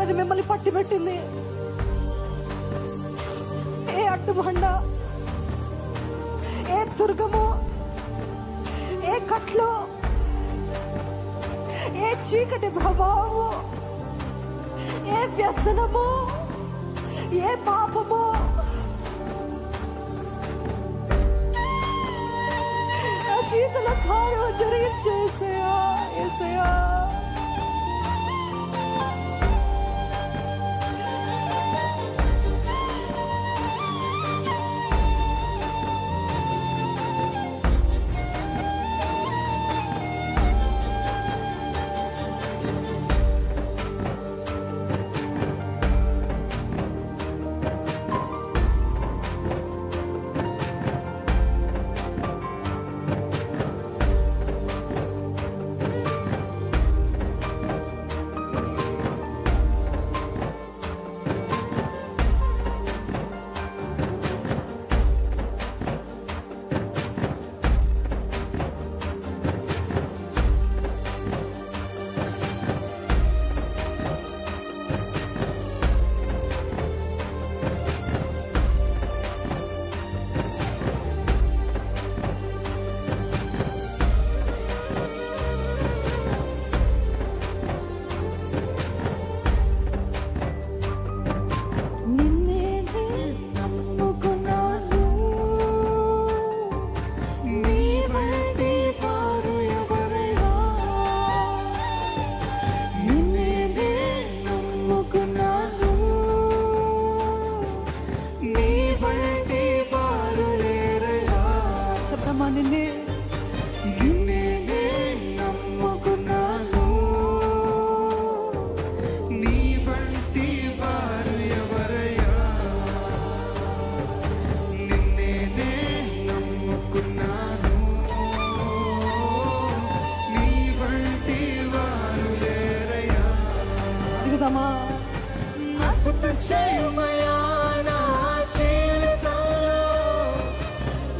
ఏంటది మిమ్మల్ని పట్టి పెట్టింది? ఏ అడ్డుబండ, ఏ దుర్గము, ఏ కట్లు, ఏ చీకటి ప్రభావము, ఏ వ్యసనము, ఏ పాపము నా జీవితంలో కార్యం జరిగించేసయా ఏసయ్యా. అద్భుతం చేయమయా నా జీవితంలో,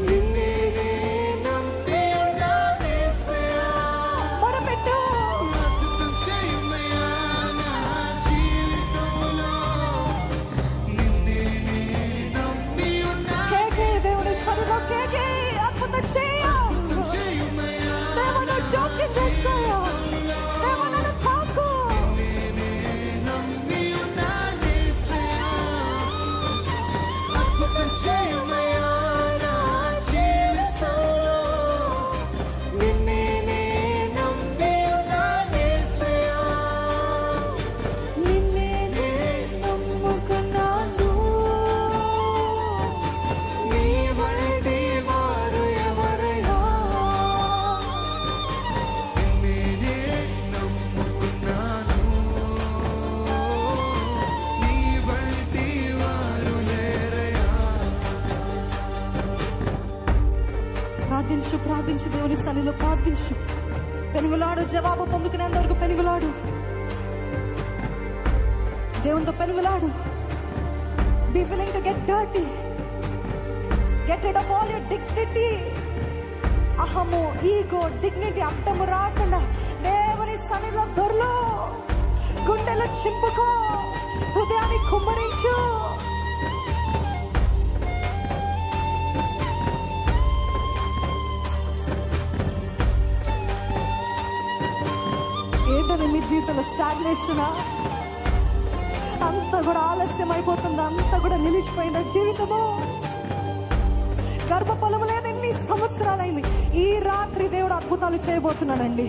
నిన్నే నమ్మి ఉన్నానేసయ్యా. మొరపెట్టు. అద్భుతం చేయమయా నా జీవితంలో, నిన్నే నమ్మి ఉన్నానేసయ్యా. కేకే దేవుని సన్నిధిలో కేకే అద్భుతం చేయ. దేవుని జోక్యం చేసుకోయా. దేవుని తాకు. ప్రార్థించు, దేవుని సన్నిధిలో ప్రార్థించు. పెనుగులాడు, జవాబు పొందుకునేంత వరకు పెనుగులాడు, దేవునితో పెనుగులాడు. Be willing to get dirty. Get rid of all your dignity. అహము, ఈగో, డిగ్నిటీ అడ్డము రాకుండా దేవుని సన్నిధిలో దొర్లు. గుండెలు చింపుకో, హృదయాన్ని కుమ్మరించు. ఏంటది మీ జీవితంలో స్టాగ్నేషనా? అంత కూడా ఆలస్యం అయిపోతుందా? అంత కూడా నిలిచిపోయిందా జీవితము? గర్భఫలము లేదు, ఎన్ని సంవత్సరాలైంది. ఈ రాత్రి దేవుడు అద్భుతాలు చేయబోతున్నాడండి.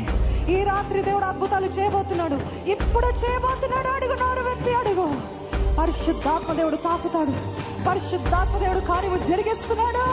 ఈ రాత్రి దేవుడు అద్భుతాలు చేయబోతున్నాడు. ఇప్పుడు చేయబోతున్నాడు. అడుగు, నోరు వెప్పి అడుగు. పరిశుద్ధాత్మ దేవుడు తాకుతాడు. పరిశుద్ధాత్మ దేవుడు కార్యము జరిగిస్తున్నాడు.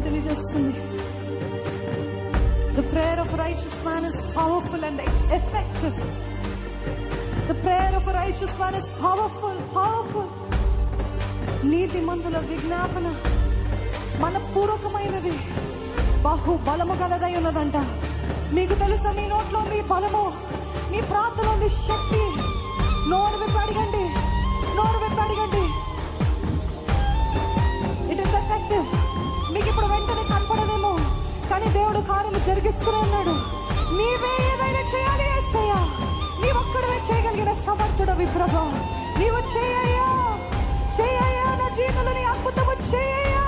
తెలియజేస్తుంది. The prayer of a righteous man is powerful and effective. The prayer of a righteous man is powerful. నీతిమంతుల విజ్ఞాపన మనపూర్వకమైనది, బహు బలము గలదై ఉన్నదంట. మీకు తెలుసా, మీ నోట్లో ఉంది బలము, మీ ప్రార్థనలో ఉంది శక్తి. నోరు విప్పి అడగండి. It is effective. మీకు ఇప్పుడు వెంటనే కనపడదేమో, కానీ దేవుడు కార్యము జరిగిస్తూనే ఉన్నాడు. నీవే ఏదైనా చేయాలి యేసయ్యా, నీవొక్కడవే చేయగలిగిన సమర్థుడవి ప్రభా. నీవు చేయయ్యా, నా జీవితంలో నీ అద్భుతము చేయయ్యా.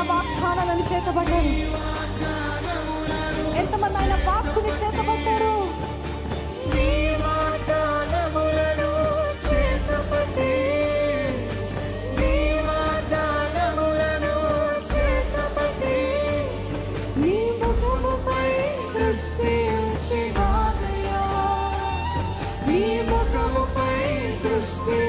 వాగ్దానాలను చేతబడ్డారు? ఎంతమంది ఆయన వాక్కుని చేతబడ్డారు? నీ వాగ్దానములను చేతబట్టి, నీ వాగ్దానములను చేతబట్టి, నీ ముఖముపై దృష్టి ఉంచినానయ్యా, నీ ముఖముపై దృష్టి